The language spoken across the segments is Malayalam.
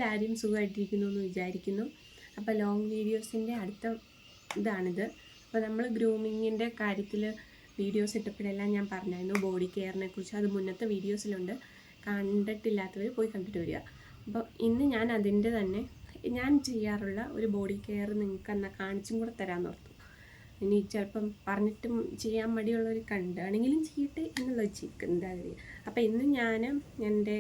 എല്ലാവരും സുഖമായിട്ടിരിക്കുന്നു എന്ന് വിചാരിക്കുന്നു. അപ്പോൾ ലോങ് വീഡിയോസിൻ്റെ അടുത്ത ഇതാണിത്. അപ്പോൾ നമ്മൾ ഗ്രൂമിങ്ങിൻ്റെ കാര്യത്തിൽ വീഡിയോസ് ഇട്ടപ്പോഴെല്ലാം ഞാൻ പറഞ്ഞായിരുന്നു ബോഡി കെയറിനെ കുറിച്ച്. അത് മുന്നത്തെ വീഡിയോസിലുണ്ട്, കണ്ടിട്ടില്ലാത്തവർ പോയി കണ്ടിട്ട് വരിക. അപ്പോൾ ഇന്ന് ഞാൻ അതിൻ്റെ തന്നെ ഞാൻ ചെയ്യാറുള്ള ഒരു ബോഡി കെയർ നിങ്ങൾക്ക് എന്നാൽ കാണിച്ചും കൂടെ തരാമെന്ന് ഓർത്തു. ഇനി ചിലപ്പം പറഞ്ഞിട്ടും ചെയ്യാൻ മടിയുള്ളവർ കണ്ടാണെങ്കിലും ചെയ്യട്ടെ എന്നുള്ള എന്താ പറയുക. അപ്പോൾ ഇന്ന് ഞാൻ എൻ്റെ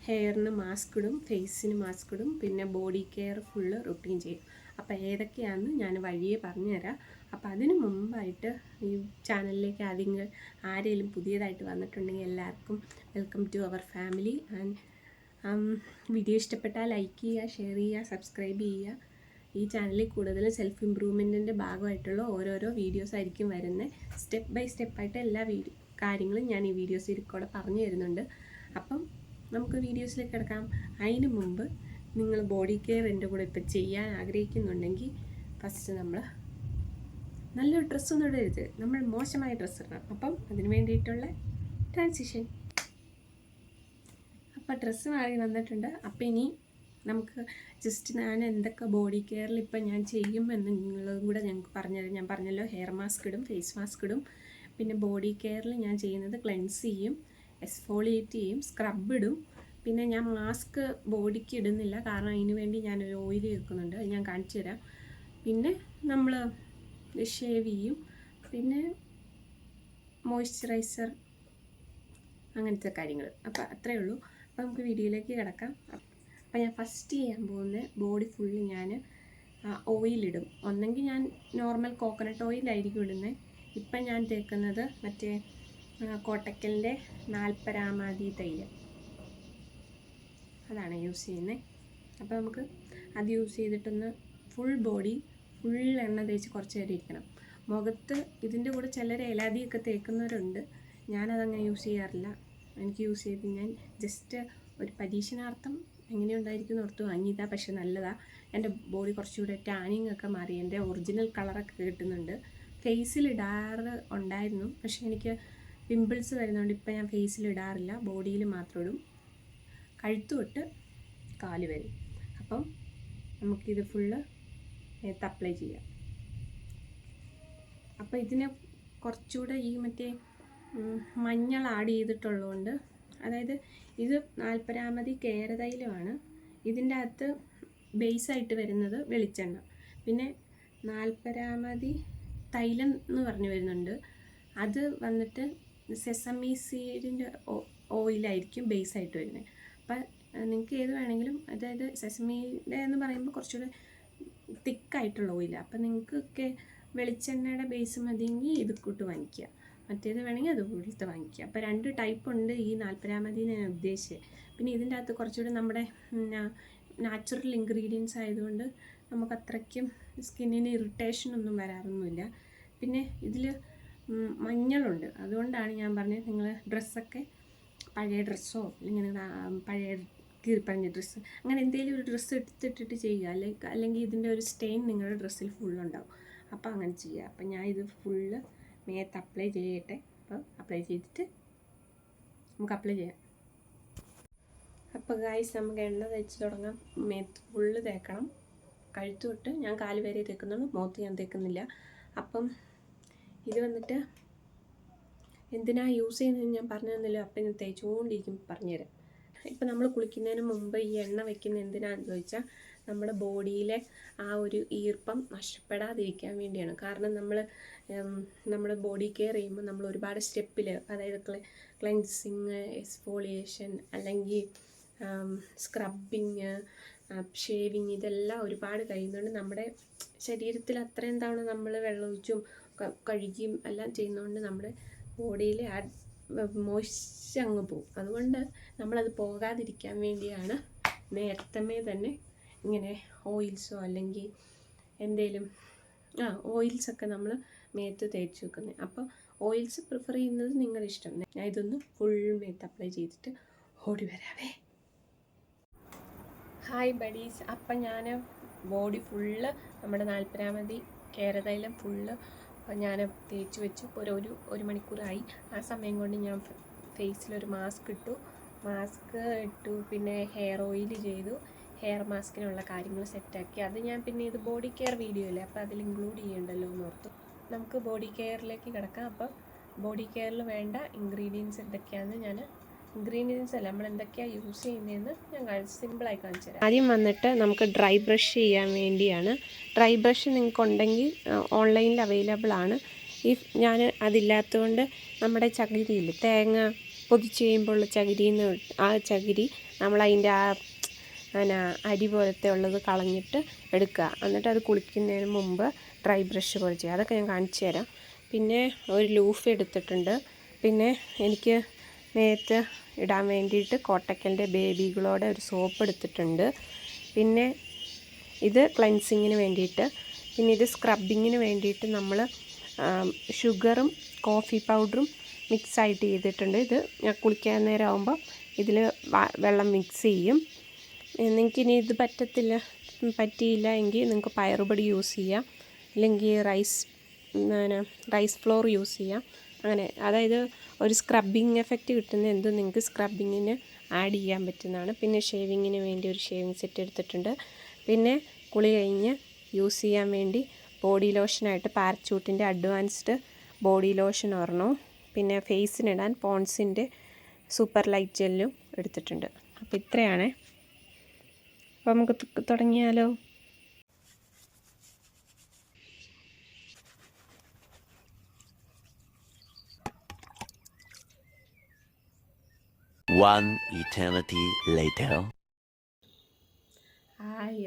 ഹെയറിന് മാസ്ക് ഇടും, ഫേസിന് മാസ്ക് ഇടും, പിന്നെ ബോഡി കെയർ ഫുള്ള് റുട്ടീൻ ചെയ്യും. അപ്പോൾ ഏതൊക്കെയാണെന്ന് ഞാൻ വഴിയെ പറഞ്ഞു തരാം. അപ്പോൾ അതിന് മുമ്പായിട്ട് ഈ ചാനലിലേക്ക് ആരെങ്കിലും പുതിയതായിട്ട് വന്നിട്ടുണ്ടെങ്കിൽ എല്ലാവർക്കും welcome to our family. And video ഇഷ്ടപ്പെട്ടാൽ ലൈക്ക് ചെയ്യുക, ഷെയർ ചെയ്യുക, സബ്സ്ക്രൈബ് ചെയ്യുക. ഈ ചാനലിൽ കൂടുതൽ സെൽഫ് ഇമ്പ്രൂവ്മെൻറ്റിൻ്റെ ഭാഗമായിട്ടുള്ള ഓരോരോ വീഡിയോസ് ആയിരിക്കും വരുന്നത്. സ്റ്റെപ്പ് ബൈ സ്റ്റെപ്പായിട്ട് എല്ലാ കാര്യങ്ങളും ഞാൻ ഈ വീഡിയോസിൽ കൂടെ പറഞ്ഞു തരുന്നുണ്ട്. അപ്പം നമുക്ക് വീഡിയോസിലേക്ക് കിടക്കാം. അതിന് മുമ്പ് നിങ്ങൾ ബോഡി കെയർ എൻ്റെ കൂടെ ഇപ്പം ചെയ്യാൻ ആഗ്രഹിക്കുന്നുണ്ടെങ്കിൽ ഫസ്റ്റ് നമ്മൾ നല്ലൊരു ഡ്രസ്സൊന്നും ഇടരുത്, നമ്മൾ മോശമായ ഡ്രസ്സ് ഇടണം. അപ്പം അതിന് വേണ്ടിയിട്ടുള്ള ട്രാൻസിഷൻ. അപ്പോൾ ഡ്രസ്സ് മാറി വന്നിട്ടുണ്ട്. അപ്പം ഇനി നമുക്ക് ജസ്റ്റ് ഞാൻ എന്തൊക്കെ ബോഡി കെയറിൽ ഇപ്പം ഞാൻ ചെയ്യുമെന്ന് നിങ്ങളും കൂടെ ഞങ്ങൾക്ക് പറഞ്ഞുതരാം. ഞാൻ പറഞ്ഞല്ലോ, ഹെയർ മാസ്ക് ഇടും, ഫേസ് മാസ്ക് ഇടും. പിന്നെ ബോഡി കെയറിൽ ഞാൻ ചെയ്യുന്നത് ക്ലെൻസ് ചെയ്യും, എക്സ്ഫോളിയേറ്റ് ചെയ്യും, സ്ക്രബ് ഇടും. പിന്നെ ഞാൻ മാസ്ക് ബോഡിക്ക് ഇടുന്നില്ല, കാരണം അതിന് വേണ്ടി ഞാനൊരു ഓയിൽ ചേർക്കുന്നുണ്ട്, അത് ഞാൻ കാണിച്ചു തരാം. പിന്നെ നമ്മൾ ഷേവ് ചെയ്യും, പിന്നെ മോയ്സ്ചറൈസർ, അങ്ങനത്തെ കാര്യങ്ങൾ. അപ്പോൾ അത്രയേ ഉള്ളൂ. അപ്പോൾ നമുക്ക് വീഡിയോയിലേക്ക് കിടക്കാം. അപ്പോൾ ഞാൻ ഫസ്റ്റ് ചെയ്യാൻ പോകുന്ന ബോഡി ഫുള്ള് ഞാൻ ഓയിലിടും. ഒന്നെങ്കിൽ ഞാൻ നോർമൽ കോക്കനട്ട് ഓയിലായിരിക്കും ഇടുന്നത്. ഇപ്പം ഞാൻ തേക്കുന്നത് മറ്റേ കോട്ടക്കലിൻ്റെ 40 തൈലം, അതാണ് യൂസ് ചെയ്യുന്നത്. അപ്പോൾ നമുക്ക് അത് യൂസ് ചെയ്തിട്ടൊന്ന് ഫുൾ ബോഡി ഫുൾ എണ്ണ തേച്ച് കുറച്ച് നേരം ഇരിക്കണം. മുഖത്ത് ഇതിൻ്റെ കൂടെ ചിലർ ഇലാദിയൊക്കെ തേക്കുന്നവരുണ്ട്, ഞാനതങ്ങനെ യൂസ് ചെയ്യാറില്ല. എനിക്ക് യൂസ് ചെയ്ത് ഞാൻ ജസ്റ്റ് ഒരു പരീക്ഷണാർത്ഥം എങ്ങനെയുണ്ടായിരിക്കും ഓർത്ത് വാങ്ങിയതാണ്. പക്ഷെ നല്ലതാണ്. എൻ്റെ ബോഡി കുറച്ചുകൂടെ ടാനിങ് ഒക്കെ മാറി, എൻ്റെ ഒറിജിനൽ കളറൊക്കെ കിട്ടുന്നുണ്ട്. ഫേസിൽ ഇടാറ് ഉണ്ടായിരുന്നു, പക്ഷേ എനിക്ക് പിമ്പിൾസ് വരുന്നതുകൊണ്ട് ഇപ്പം ഞാൻ ഫേസിൽ ഇടാറില്ല, ബോഡിയിൽ മാത്രം ഇടും, കഴുത്ത് തൊട്ട് കാല് വരെ. അപ്പം നമുക്കിത് ഫുള്ള് അപ്ലൈ ചെയ്യാം. അപ്പോൾ ഇതിനെ കുറച്ചുകൂടെ ഈ മറ്റേ മഞ്ഞൾ ആഡ് ചെയ്തിട്ടുള്ളതുകൊണ്ട്, അതായത് ഇത് 40 കേരതൈലമാണ്. ഇതിൻ്റെ അകത്ത് ബേസായിട്ട് വരുന്നത് വെളിച്ചെണ്ണ, പിന്നെ 40 തൈലം എന്ന് പറഞ്ഞു വരുന്നുണ്ട്. അത് വന്നിട്ട് സെസമി സീഡിൻ്റെ ഓയിലായിരിക്കും ബേസായിട്ട് വരുന്നത്. അപ്പം നിങ്ങൾക്ക് ഏത് വേണമെങ്കിലും, അതായത് സെസമിയുടെ എന്ന് പറയുമ്പോൾ കുറച്ചുകൂടെ തിക്കായിട്ടുള്ള ഓയിലാണ്. അപ്പം നിങ്ങൾക്കൊക്കെ വെളിച്ചെണ്ണയുടെ ബേസ് മതിയെങ്കിൽ ഇത് കൂട്ട് വാങ്ങിക്കുക, മറ്റേത് വേണമെങ്കിൽ അത് കൂടുതലത്തെ വാങ്ങിക്കുക. അപ്പോൾ 2 ടൈപ്പ് ഉണ്ട് ഈ 40 ഞാൻ ഉദ്ദേശിച്ചത്. പിന്നെ ഇതിൻ്റെ അകത്ത് കുറച്ചുകൂടെ നമ്മുടെ നാച്ചുറൽ ഇൻഗ്രീഡിയൻസ് ആയതുകൊണ്ട് നമുക്ക് അത്രയ്ക്കും സ്കിന്നിന് ഇറിറ്റേഷനൊന്നും വരാറൊന്നുമില്ല. പിന്നെ ഇതിൽ മഞ്ഞളുണ്ട്, അതുകൊണ്ടാണ് ഞാൻ പറഞ്ഞത് നിങ്ങൾ ഡ്രസ്സൊക്കെ പഴയ ഡ്രസ്സോ അല്ലെങ്കിൽ പഴയ കീറിപ്പറഞ്ഞ ഡ്രസ്സ് അങ്ങനെ എന്തെങ്കിലും ഒരു ഡ്രസ്സ് എടുത്തിട്ടിട്ട് ചെയ്യുക, അല്ലെങ്കിൽ ഇതിൻ്റെ ഒരു സ്റ്റെയിൻ നിങ്ങളുടെ ഡ്രസ്സിൽ ഫുള്ളുണ്ടാവും. അപ്പോൾ അങ്ങനെ ചെയ്യുക. അപ്പം ഞാൻ ഇത് ഫുള്ള് മേത്ത് അപ്ലൈ ചെയ്യട്ടെ. അപ്പോൾ അപ്ലൈ ചെയ്തിട്ട് നമുക്ക് അപ്ലൈ ചെയ്യാം. അപ്പോൾ ഗായ്സ്, നമുക്ക് എണ്ണ തേച്ച് തുടങ്ങാം. മേത്ത് ഫുള്ള് തേക്കണം, കഴുത്ത് തൊട്ട് ഞാൻ കാല് വരെ തേക്കുന്നുള്ളൂ, മുഖത്ത് ഞാൻ തേക്കുന്നില്ല. അപ്പം ഇത് വന്നിട്ട് എന്തിനാണ് യൂസ് ചെയ്യുന്നതെന്ന് ഞാൻ പറഞ്ഞു തന്നില്ല. അപ്പം ഞാൻ തേച്ചുകൊണ്ടിരിക്കും, പറഞ്ഞുതരാം. ഇപ്പം നമ്മൾ കുളിക്കുന്നതിന് മുമ്പ് ഈ എണ്ണ വയ്ക്കുന്നത് എന്തിനാണെന്ന് ചോദിച്ചാൽ നമ്മുടെ ബോഡിയിലെ ആ ഒരു ഈർപ്പം നഷ്ടപ്പെടാതിരിക്കാൻ വേണ്ടിയാണ്. കാരണം നമ്മൾ ബോഡി കെയർ ചെയ്യുമ്പോൾ നമ്മൾ ഒരുപാട് സ്റ്റെപ്പിൽ, അതായത് ക്ലെൻസിങ്, എക്സ്ഫോളിയേഷൻ, അല്ലെങ്കിൽ സ്ക്രബിങ്, ഷേവിങ്, ഇതെല്ലാം ഒരുപാട് കഴിയുന്നതുകൊണ്ട് നമ്മുടെ ശരീരത്തിൽ അത്രയും തവണ നമ്മൾ വെള്ളമൊഴിച്ചും കഴുകിയും എല്ലാം ചെയ്യുന്നതുകൊണ്ട് നമ്മുടെ ബോഡിയിൽ ആ മോയ്സ്ചർ അങ്ങ് പോകും. അതുകൊണ്ട് നമ്മളത് പോകാതിരിക്കാൻ വേണ്ടിയാണ് നേരത്തെ തന്നെ ഇങ്ങനെ ഓയിൽസോ അല്ലെങ്കിൽ എന്തെങ്കിലും ഓയിൽസൊക്കെ നമ്മൾ മേത്ത് തേച്ച് വെക്കുന്നത്. അപ്പോൾ ഓയിൽസ് പ്രിഫർ ചെയ്യുന്നത് നിങ്ങളുടെ ഇഷ്ടം. ഞാൻ ഇതൊന്ന് ഫുൾ മേത്ത് അപ്ലൈ ചെയ്തിട്ട് ഓടി വരാവേ. Hi buddies. അപ്പം ഞാൻ ബോഡി ഫുള്ള് നമ്മുടെ 40 കേരതൈലം ഫുള്ള് ഞാൻ തേച്ച് വെച്ചു. ഒരു മണിക്കൂറായി. ആ സമയം കൊണ്ട് ഞാൻ ഫേസിലൊരു മാസ്ക് ഇട്ടു, പിന്നെ ഹെയർ ഓയിൽ ചെയ്തു. ഹെയർ മാസ്കിനുള്ള കാര്യങ്ങൾ സെറ്റാക്കി. അത് ഞാൻ പിന്നെ ഇത് ബോഡി കെയർ വീഡിയോ അല്ലേ, അപ്പോൾ അതിൽ ഇൻക്ലൂഡ് ചെയ്യണ്ടല്ലോ എന്ന് ഓർത്തു. നമുക്ക് ബോഡി കെയറിലേക്ക് കിടക്കാം. അപ്പോൾ ബോഡി കെയറിൽ വേണ്ട ഇൻഗ്രീഡിയൻസ് എന്തൊക്കെയാണെന്ന് ഞാൻ ഇൻഗ്രീഡിയൻസ് അല്ല നമ്മൾ എന്തൊക്കെയാണ് യൂസ് ചെയ്യുന്നതെന്ന് ഞാൻ സിമ്പിളായി കാണിച്ചു തരാം. ആദ്യം വന്നിട്ട് നമുക്ക് ഡ്രൈ ബ്രഷ് ചെയ്യാൻ വേണ്ടിയാണ്. ഡ്രൈ ബ്രഷ് നിങ്ങൾക്കുണ്ടെങ്കിൽ ഓൺലൈനിൽ അവൈലബിൾ ആണ്. ഞാൻ അതില്ലാത്തതുകൊണ്ട് നമ്മുടെ ചകിരിയിൽ തേങ്ങ പൊതിച്ച് കഴിയുമ്പോൾ ചകിരിന്ന് ആ ചകിരി നമ്മളതിൻ്റെ ആ അരി പോലത്തെ ഉള്ളത് കളഞ്ഞിട്ട് എടുക്കുക. എന്നിട്ട് അത് കുളിക്കുന്നതിന് മുമ്പ് ഡ്രൈ ബ്രഷ് പോലെ ചെയ്യുക. അതൊക്കെ ഞാൻ കാണിച്ചു തരാം. പിന്നെ ഒരു ലൂഫ് എടുത്തിട്ടുണ്ട്. പിന്നെ എനിക്ക് നേരത്തെ ഇടാൻ വേണ്ടിയിട്ട് കോട്ടക്കലിൻ്റെ ബേബി ഗ്ലോയുടെ ഒരു സോപ്പ് എടുത്തിട്ടുണ്ട്. പിന്നെ ഇത് ക്ലെൻസിങ്ങിന് വേണ്ടിയിട്ട്. പിന്നെ ഇത് സ്ക്രബിങ്ങിന് വേണ്ടിയിട്ട് നമ്മൾ ഷുഗറും കോഫി പൗഡറും മിക്സായിട്ട് ചെയ്തിട്ടുണ്ട്. ഇത് ഞാൻ കുളിക്കാൻ നേരം ആകുമ്പോൾ ഇതിൽ വെള്ളം മിക്സ് ചെയ്യും. നിങ്ങൾക്കിനി ഇത് പറ്റിയില്ല എങ്കിൽ നിങ്ങൾക്ക് പയറുപൊടി യൂസ് ചെയ്യാം, അല്ലെങ്കിൽ റൈസ് ഫ്ലോർ യൂസ് ചെയ്യാം. അങ്ങനെ അതായത് ഒരു സ്ക്രബിങ് എഫക്റ്റ് കിട്ടുന്ന എന്തും നിങ്ങൾക്ക് സ്ക്രബിങ്ങിന് ആഡ് ചെയ്യാൻ പറ്റുന്നതാണ്. പിന്നെ ഷേവിങ്ങിന് വേണ്ടി ഒരു ഷേവിങ് സെറ്റ് എടുത്തിട്ടുണ്ട്. പിന്നെ കുളി കഴിഞ്ഞ് യൂസ് ചെയ്യാൻ വേണ്ടി ബോഡി ലോഷനായിട്ട് പാരച്യൂട്ടിൻ്റെ അഡ്വാൻസ്ഡ് ബോഡി ലോഷൻ ഒരെണ്ണം, പിന്നെ ഫേസിനിടാൻ പോൺസിൻ്റെ സൂപ്പർ ലൈറ്റ് ജെല്ലും എടുത്തിട്ടുണ്ട്. അപ്പോൾ ഇത്രയാണ്. അപ്പോൾ നമുക്ക് തുടങ്ങിയാലോ? One eternity later.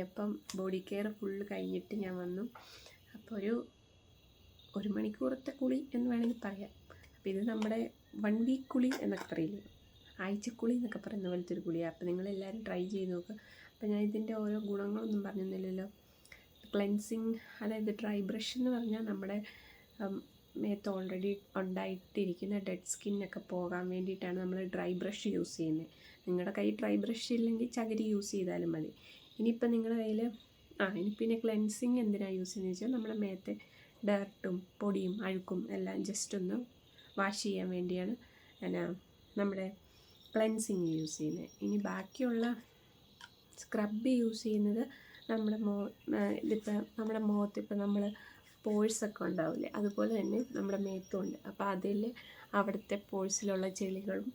അപ്പം ബോഡി കെയർ ഫുള്ള് കഴിഞ്ഞിട്ട് ഞാൻ വന്നു. അപ്പോൾ ഒരു മണിക്കൂറത്തെ കുളി എന്ന് വേണമെങ്കിൽ പറയാം. അപ്പോൾ ഇത് നമ്മുടെ 1 വീക്ക് കുളി എന്നൊക്കെ പറയില്ലേ, ആഴ്ചക്കുളി എന്നൊക്കെ പറയുന്ന പോലത്തെ ഒരു കുളിയാണ്. അപ്പോൾ നിങ്ങളെല്ലാവരും ട്രൈ ചെയ്ത് നോക്കുക. അപ്പോൾ ഞാൻ ഇതിൻ്റെ ഓരോ ഗുണങ്ങളൊന്നും പറഞ്ഞില്ലല്ലോ. ക്ലെൻസിങ്, അതായത് ഡ്രൈ ബ്രഷ് എന്ന് പറഞ്ഞാൽ നമ്മുടെ മേത്ത് ഓൾറെഡി ഉണ്ടായിട്ടിരിക്കുന്ന ഡെഡ് സ്കിന്നൊക്കെ പോകാൻ വേണ്ടിയിട്ടാണ് നമ്മൾ ഡ്രൈ ബ്രഷ് യൂസ് ചെയ്യുന്നത്. നിങ്ങളുടെ കയ്യിൽ ഡ്രൈ ബ്രഷ് ഇല്ലെങ്കിൽ ചകിരി യൂസ് ചെയ്താലും മതി. ഇനിയിപ്പോൾ നിങ്ങളുടെ കയ്യിൽ ഇനി പിന്നെ ക്ലെൻസിങ് എന്തിനാണ് യൂസ് ചെയ്യുന്നത് വെച്ചാൽ നമ്മുടെ മേത്തെ ഡർട്ടും പൊടിയും അഴുക്കും എല്ലാം ജസ്റ്റ് ഒന്ന് വാഷ് ചെയ്യാൻ വേണ്ടിയാണ് നമ്മുടെ ക്ലെൻസിങ് യൂസ് ചെയ്യുന്നത്. ഇനി ബാക്കിയുള്ള സ്ക്രബ് യൂസ് ചെയ്യുന്നത് ഇതിപ്പോൾ നമ്മുടെ മുഖത്ത് ഇപ്പോൾ നമ്മൾ പോഴ്സൊക്കെ ഉണ്ടാവില്ലേ, അതുപോലെ തന്നെ നമ്മുടെ മേത്തുണ്ട്. അപ്പോൾ അതിൽ അവിടുത്തെ പോഴ്സിലുള്ള ചെളികളും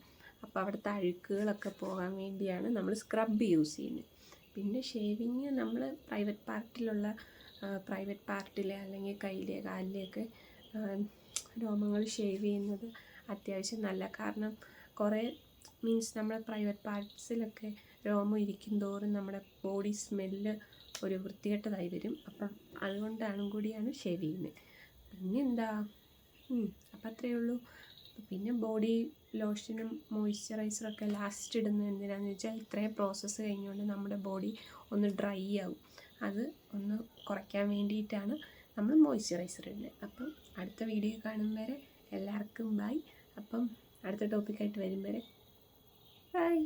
അപ്പോൾ അവിടുത്തെ അഴുക്കുകളൊക്കെ പോകാൻ വേണ്ടിയാണ് നമ്മൾ സ്ക്രബ് യൂസ് ചെയ്യുന്നത്. പിന്നെ ഷേവിങ് നമ്മൾ പ്രൈവറ്റ് പാർട്ടിലെ അല്ലെങ്കിൽ കയ്യിലെ കാലിലെയൊക്കെ രോമങ്ങൾ ഷേവ് ചെയ്യുന്നത് അത്യാവശ്യം നല്ല. കാരണം കുറേ നമ്മുടെ പ്രൈവറ്റ് പാർട്സിലൊക്കെ രോമം ഇരിക്കും തോറും നമ്മുടെ ബോഡി സ്മെല്ല് ഒരു വൃത്തികെട്ടതായി വരും. അപ്പം കൂടിയാണ് ഷേവ് ചെയ്യുന്നത്. പിന്നെ എന്താ, അപ്പം അത്രയേ ഉള്ളൂ. പിന്നെ ബോഡി ലോഷനും മോയ്സ്ചറൈസറൊക്കെ ലാസ്റ്റ് ഇടുന്നത് എന്തിനാണെന്ന് വെച്ചാൽ ഇത്രയും പ്രോസസ്സ് കഴിഞ്ഞുകൊണ്ട് നമ്മുടെ ബോഡി ഒന്ന് ഡ്രൈ ആവും. അത് ഒന്ന് കുറയ്ക്കാൻ വേണ്ടിയിട്ടാണ് നമ്മൾ മോയ്സ്ചറൈസർ ഇടുന്നത്. അപ്പം അടുത്ത വീഡിയോ കാണും വരെ എല്ലാവർക്കും ബൈ. അപ്പം അടുത്ത ടോപ്പിക്കായിട്ട് വരും വരെ ബൈ.